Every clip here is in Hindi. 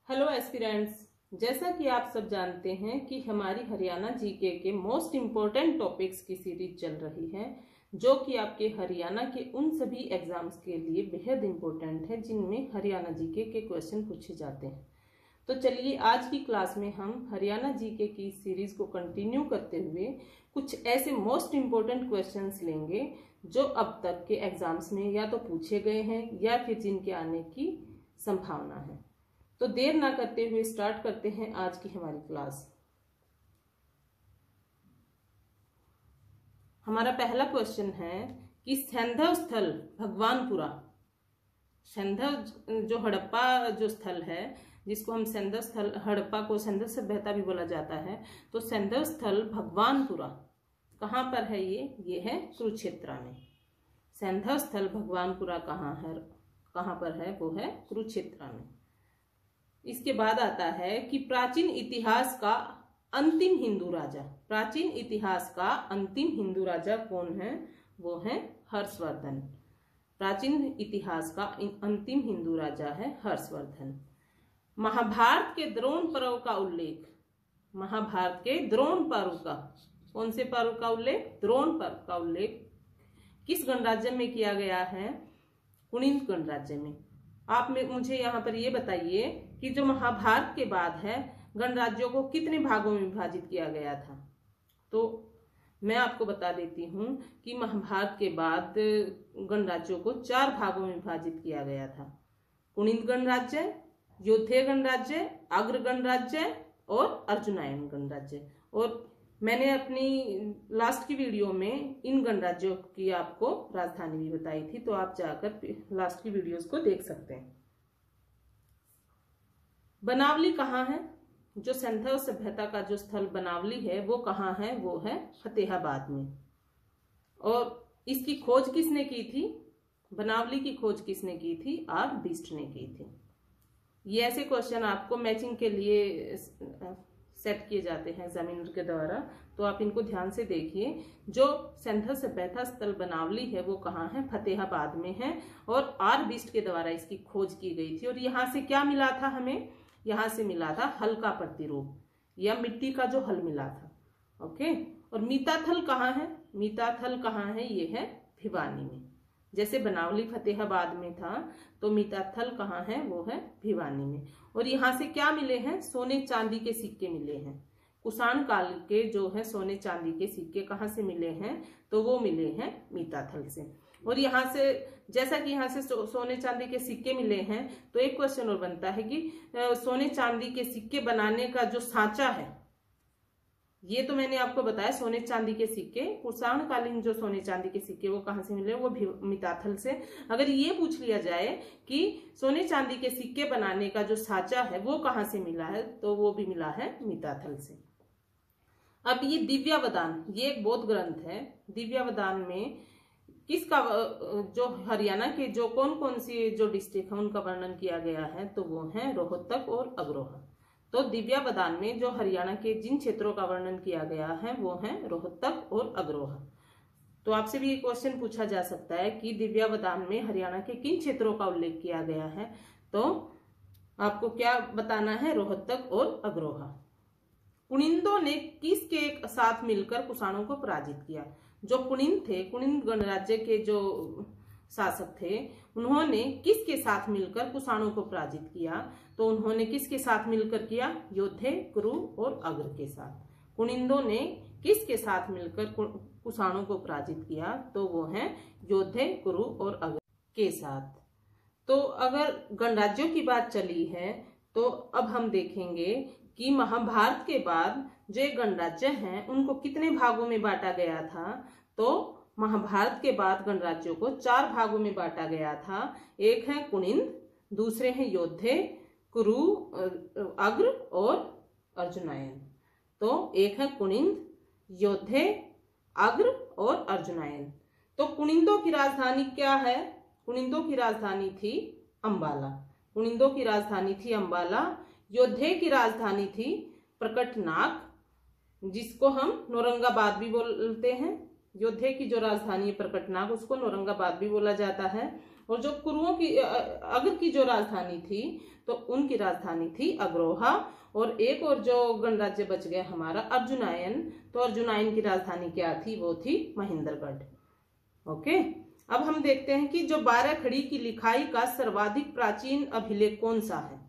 हेलो एस्पिरेंट्स, जैसा कि आप सब जानते हैं कि हमारी हरियाणा जीके के मोस्ट इम्पोर्टेंट टॉपिक्स की सीरीज चल रही है, जो कि आपके हरियाणा के उन सभी एग्जाम्स के लिए बेहद इम्पोर्टेंट है जिनमें हरियाणा जीके के क्वेश्चन पूछे जाते हैं। तो चलिए आज की क्लास में हम हरियाणा जीके की सीरीज को कंटिन्यू करते हुए कुछ ऐसे मोस्ट इम्पोर्टेंट क्वेश्चंस लेंगे जो अब तक के एग्जाम्स में या तो पूछे गए हैं या फिर जिनके आने की संभावना है। तो देर ना करते हुए स्टार्ट करते हैं आज की हमारी क्लास। हमारा पहला क्वेश्चन है कि सैंधव स्थल भगवानपुरा, सैंधव जो हड़प्पा जो स्थल है जिसको हम सैंधव स्थल, हड़प्पा को सैंधव सभ्यता भी बोला जाता है, तो सैंधव स्थल भगवानपुरा कहाँ पर है? ये है कुरुक्षेत्र में। सैंधव स्थल भगवानपुरा कहाँ है, कहाँ पर है? वो है कुरुक्षेत्र में। इसके बाद आता है कि प्राचीन इतिहास का अंतिम हिंदू राजा, प्राचीन इतिहास का अंतिम हिंदू राजा कौन है? वो है हर्षवर्धन। प्राचीन इतिहास का अंतिम हिंदू राजा है हर्षवर्धन। महाभारत के द्रोण पर्व का उल्लेख, महाभारत के द्रोण पर्व का, कौन से पर्व का उल्लेख? द्रोण पर्व का उल्लेख किस गणराज्य में किया गया है? कुणिद गणराज्य में। आप मुझे यहाँ पर ये बताइए कि जो महाभारत के बाद है गणराज्यों को कितने भागों में विभाजित किया गया था? तो मैं आपको बता देती हूँ कि महाभारत के बाद गणराज्यों को 4 भागों में विभाजित किया गया था। कुणिद गणराज्य, योद्धे गणराज्य, अग्र गणराज्य और अर्जुनायन गणराज्य। और मैंने अपनी लास्ट की वीडियो में इन गणराज्यों की आपको राजधानी भी बताई थी, तो आप जाकर लास्ट की वीडियोस को देख सकते हैं। बनावली कहाँ है? जो सैंधव सभ्यता का जो स्थल बनावली है वो कहाँ है? वो है फतेहाबाद में। और इसकी खोज किसने की थी? बनावली की खोज किसने की थी? आर बिस्ट ने की थी। ये ऐसे क्वेश्चन आपको मैचिंग के लिए सेट किए जाते हैं एग्जामिनर के द्वारा, तो आप इनको ध्यान से देखिए। जो सैंधव सभ्यता स्थल बनावली है वो कहाँ है? फतेहाबाद में है। और आर बिस्ट के द्वारा इसकी खोज की गई थी। और यहाँ से क्या मिला था हमें? यहाँ से मिला था हल का प्रतिरूप या मिट्टी का जो हल मिला था। ओके। और मीताथल कहाँ है? मीताथल कहाँ है? ये है भिवानी में। जैसे बनावली फतेहाबाद में था, तो मीताथल कहाँ है? वो है भिवानी में। और यहाँ से क्या मिले हैं? सोने चांदी के सिक्के मिले हैं। कुषाण काल के जो है सोने चांदी के सिक्के कहाँ से मिले हैं? तो वो मिले हैं मीताथल से। और यहाँ से जैसा कि यहाँ से सोने चांदी के सिक्के मिले हैं, तो एक क्वेश्चन और बनता है कि सोने चांदी के सिक्के बनाने का जो सांचा है, ये तो मैंने आपको बताया सोने चांदी के सिक्के, कुषाण कालीन जो सोने चांदी के सिक्के वो कहाँ से मिले? वो मीताथल से। अगर ये पूछ लिया जाए कि सोने चांदी के सिक्के बनाने का जो सांचा है वो कहाँ से मिला है, तो वो भी मिला है मीताथल से। अब ये दिव्यावदान, ये एक बौद्ध ग्रंथ है। दिव्यावदान में किसका, जो हरियाणा के जो कौन कौन सी जो डिस्ट्रिक्ट है उनका वर्णन किया गया है, तो वो है रोहतक और अग्रोहा। तो दिव्यावदान में जो हरियाणा के जिन क्षेत्रों का वर्णन किया गया है वो है रोहतक और अग्रोहा। तो आपसे भी ये क्वेश्चन पूछा जा सकता है कि दिव्यावदान में हरियाणा के किन क्षेत्रों का उल्लेख किया गया है, तो आपको क्या बताना है? रोहतक और अग्रोहा। कुणिदों ने किसके साथ मिलकर कुषाणों को पराजित किया? जो कुणिद थे, कुणिद गणराज्य के जो शासक थे, उन्होंने किसके साथ मिलकर कुषाणों को पराजित किया? तो उन्होंने किसके साथ मिलकर किया? योद्धे, कुरु और अग्र के साथ। कुणिदों ने किसके साथ मिलकर कुषाणों को पराजित किया? तो वो हैं योद्धे, कुरु और अग्र के साथ। तो अगर गणराज्यों की बात चली है, तो अब हम देखेंगे कि महाभारत के बाद जो गणराज्य हैं उनको कितने भागों में बांटा गया था। तो महाभारत के बाद गणराज्यों को 4 भागों में बांटा गया था। एक है कुणिद, दूसरे हैं योद्धे, कुरु, अग्र और अर्जुनायन। तो एक है कुणिद, योद्धे, अग्र और अर्जुनायन। तो कुणिदों की राजधानी क्या है? कुणिदों की राजधानी थी अंबाला। कुणिदों की राजधानी थी अंबाला। योद्धे की राजधानी थी प्रकटनाग, जिसको हम नौरंगाबाद भी बोलते हैं। योद्धे की जो राजधानी है प्रकटनाग, उसको नौरंगाबाद भी बोला जाता है। और जो कुरुओं की अगर की जो राजधानी थी तो उनकी राजधानी थी अग्रोहा। और एक और जो गणराज्य बच गया हमारा अर्जुनायन, तो अर्जुनायन की राजधानी क्या थी, वो थी महेंद्रगढ़। ओके, अब हम देखते हैं कि जो 12 खड़ी की लिखाई का सर्वाधिक प्राचीन अभिलेख कौन सा है।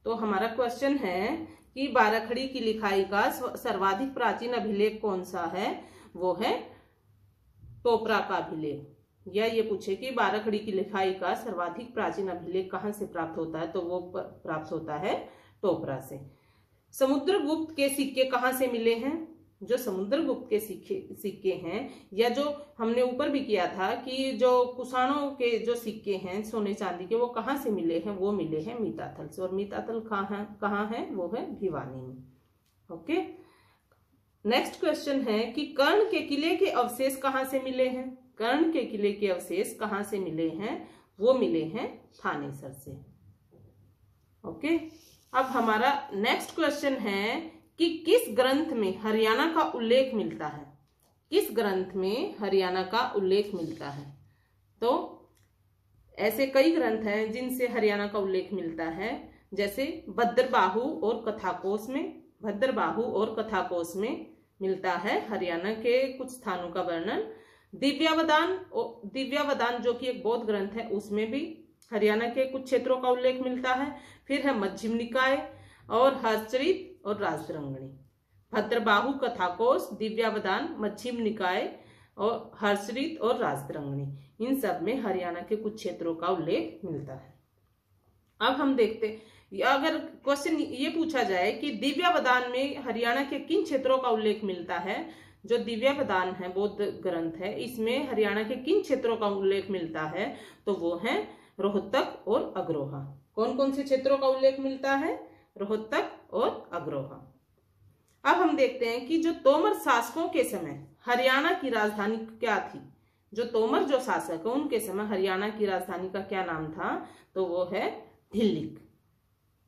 तो हमारा क्वेश्चन है कि 12 खड़ी की लिखाई का सर्वाधिक प्राचीन अभिलेख कौन सा है, वो है टोपरा का अभिलेख। या ये पूछे कि 12 खड़ी की लिखाई का सर्वाधिक प्राचीन अभिलेख कहाँ से प्राप्त होता है, तो वो प्राप्त होता है टोपरा से। समुद्रगुप्त के सिक्के कहाँ से मिले हैं, जो समुद्रगुप्त के सिक्के हैं, या जो हमने ऊपर भी किया था कि जो कुषाणों के जो सिक्के हैं सोने चांदी के, वो कहाँ से मिले हैं, वो मिले हैं मीताथल से। और मीताथल कहाँ है, वो है भिवानी में। ओके, नेक्स्ट क्वेश्चन है कि कर्ण के किले के अवशेष कहाँ से मिले हैं। कर्ण के किले के अवशेष कहाँ से मिले हैं, वो मिले हैं थानेसर से। ओके, अब हमारा नेक्स्ट क्वेश्चन है कि किस ग्रंथ में हरियाणा का उल्लेख मिलता है। किस ग्रंथ में हरियाणा का उल्लेख मिलता है। तो ऐसे कई ग्रंथ हैं जिनसे हरियाणा का उल्लेख मिलता है, जैसे भद्रबाहु और कथाकोश में। भद्रबाहु और कथाकोश में मिलता है हरियाणा के कुछ स्थानों का वर्णन। दिव्यावदान जो कि एक बौद्ध ग्रंथ है, उसमें भी हरियाणा के कुछ क्षेत्रों का उल्लेख मिलता है। फिर है मध्यम निकाय और हर्षचरित और राजतरंगिणी। भद्रबाहु, कथाकोश, दिव्यावदान, मध्यम निकाय और हर्षचरित और राजतरंगिणी, इन सब में हरियाणा के कुछ क्षेत्रों का उल्लेख मिलता है। अब हम देखते, अगर क्वेश्चन ये पूछा जाए कि दिव्यावदान में हरियाणा के किन क्षेत्रों का उल्लेख मिलता है, जो दिव्यावदान है बौद्ध ग्रंथ है, इसमें हरियाणा के किन क्षेत्रों का उल्लेख मिलता है, तो वो है रोहतक और अग्रोहा। कौन कौन से क्षेत्रों का उल्लेख मिलता है, रोहतक और अग्रोहा। अब हम देखते हैं कि जो तोमर शासकों के समय हरियाणा की राजधानी क्या थी। जो तोमर जो शासक है उनके समय हरियाणा की राजधानी का क्या नाम था, तो वो है ढिल्लिक।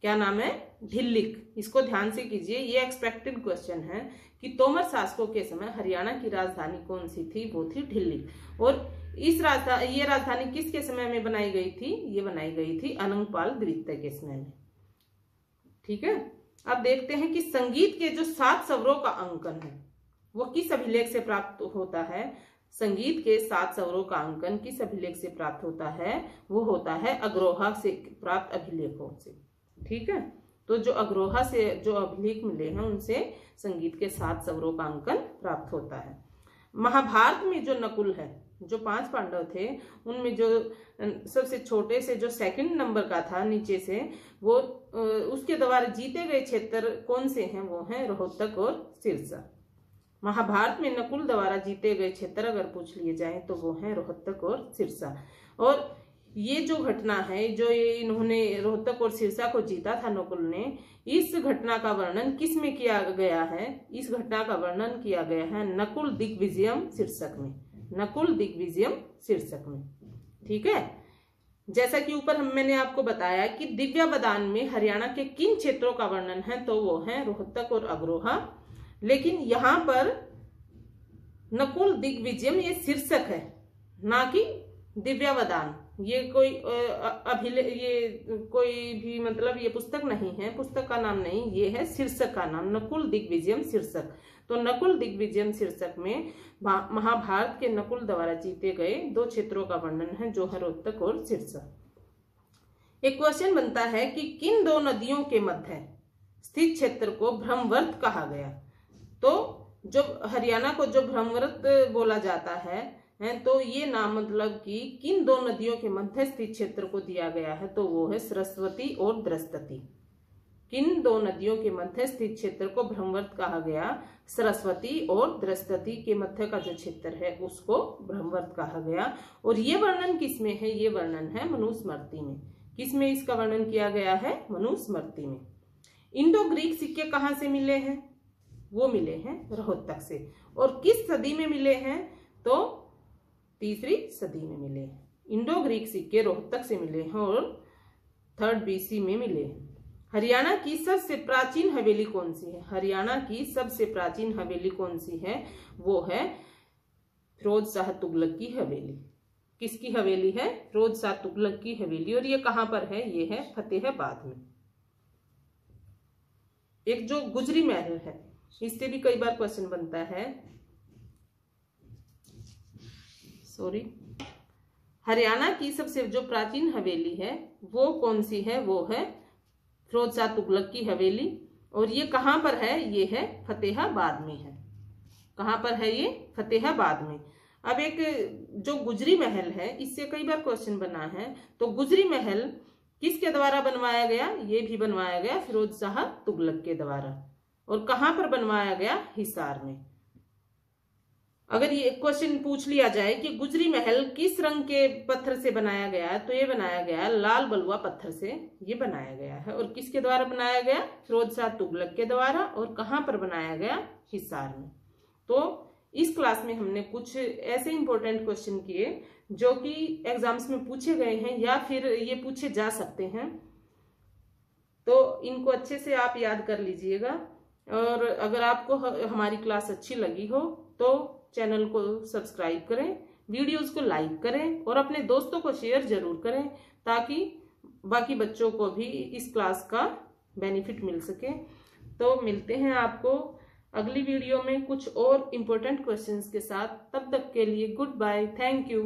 क्या नाम है, ढिल्लिक। इसको ध्यान से कीजिए, ये एक्सपेक्टेड क्वेश्चन है कि तोमर शासकों के समय हरियाणा की राजधानी कौन सी थी, वो थी ढिल्लिक। और ये राजधानी किसके समय में बनाई गई थी, ये बनाई गई थी अनंगपाल द्वितीय के समय में। ठीक है, अब देखते हैं कि संगीत के जो 7 स्वरों का अंकन है वो किस अभिलेख से प्राप्त होता है। संगीत के 7 स्वरों का अंकन किस अभिलेख से प्राप्त होता है, वो होता है अग्रोहा से प्राप्त अभिलेखों से। ठीक है, तो जो अग्रोहा से जो अभिलेख मिले हैं उनसे संगीत के 7 स्वरों का अंकन प्राप्त होता है। महाभारत में जो नकुल है, जो 5 पांडव थे उनमें जो सबसे छोटे से जो 2nd नंबर का था नीचे से, वो उसके द्वारा जीते गए क्षेत्र कौन से हैं, वो हैं रोहतक और सिरसा। महाभारत में नकुल द्वारा जीते गए क्षेत्र अगर पूछ लिए जाए तो वो हैं रोहतक और सिरसा। और ये जो घटना है, जो ये इन्होंने रोहतक और सिरसा को जीता था नकुल ने, इस घटना का वर्णन किस में किया गया है। इस घटना का वर्णन किया गया है नकुल दिग्विजयम शीर्षक में। नकुल दिग्विजयम शीर्षक में। ठीक है, जैसा कि ऊपर मैंने आपको बताया कि दिव्यावदान में हरियाणा के किन क्षेत्रों का वर्णन है, तो वो है रोहतक और अग्रोहा। लेकिन यहाँ पर नकुल दिग्विजयम ये शीर्षक है, ना कि दिव्यावदान। ये कोई ये कोई भी मतलब ये पुस्तक नहीं है, पुस्तक का नाम नहीं, ये है शीर्षक का नाम, नकुल दिग्विजयम शीर्षक। तो नकुल दिग्विजयम शीर्षक में महाभारत के नकुल द्वारा जीते गए 2 क्षेत्रों का वर्णन है, जो है रोहतक और सिरसा। एक क्वेश्चन बनता है कि किन 2 नदियों के मध्य स्थित क्षेत्र को ब्रह्मवर्त कहा गया। तो जो हरियाणा को जो ब्रह्मवर्त बोला जाता है, तो ये नाम मतलब कि किन 2 नदियों के मध्य स्थित क्षेत्र को दिया गया है, तो वो है सरस्वती और द्रस्तती। किन 2 नदियों के मध्य स्थित क्षेत्र को ब्रह्मवर्त कहा गया, सरस्वती और द्रस्तती के मध्य का जो क्षेत्र है उसको ब्रह्मवर्त कहा गया। और ये वर्णन किसमें है, ये वर्णन है मनुस्मृति में। किसमें इसका वर्णन किया गया है, मनुस्मृति में। इंडो ग्रीक सिक्के कहाँ से मिले हैं, वो मिले हैं रोहतक से। और किस सदी में मिले हैं, तो 3री सदी में मिले हैं। इंडो ग्रीक सिक्के रोहतक से मिले हैं और 3rd BC में मिले हैं। हरियाणा की सबसे प्राचीन हवेली कौन सी है। हरियाणा की सबसे प्राचीन हवेली कौन सी है, वो है फिरोज शाह तुगलक की हवेली। किसकी हवेली है? फिरोज शाह तुगलक की हवेली। और ये कहां पर है? ये है फतेहाबाद में। एक जो गुजरी महल है, इससे भी कई बार क्वेश्चन बनता है। हरियाणा की सबसे जो प्राचीन हवेली है वो कौन सी है? वो है फिरोज शाह तुगलक की हवेली। और ये कहां पर है? ये है फतेहाबाद में है। कहां पर है? ये फतेहाबाद में। अब एक जो गुजरी महल है, इससे कई बार क्वेश्चन बना है। तो गुजरी महल किसके द्वारा बनवाया गया? ये भी बनवाया गया फिरोज शाह तुगलक के द्वारा। और कहां पर बनवाया गया? हिसार में। अगर ये क्वेश्चन पूछ लिया जाए कि गुजरी महल किस रंग के पत्थर से बनाया गया है, तो ये बनाया गया लाल बलुआ पत्थर से ये बनाया गया है। और किसके द्वारा बनाया गया? फिरोज शाह तुगलक के द्वारा। और कहां पर बनाया गया? हिसार में। तो इस क्लास में हमने कुछ ऐसे इंपॉर्टेंट क्वेश्चन किए जो कि एग्जाम्स में पूछे गए हैं या फिर ये पूछे जा सकते हैं। तो इनको अच्छे से आप याद कर लीजिएगा। और अगर आपको हमारी क्लास अच्छी लगी हो तो चैनल को सब्सक्राइब करें, वीडियोस को लाइक करें और अपने दोस्तों को शेयर जरूर करें, ताकि बाकी बच्चों को भी इस क्लास का बेनिफिट मिल सके। तो मिलते हैं आपको अगली वीडियो में कुछ और इम्पोर्टेंट क्वेश्चंस के साथ। तब तक के लिए गुड बाय, थैंक यू।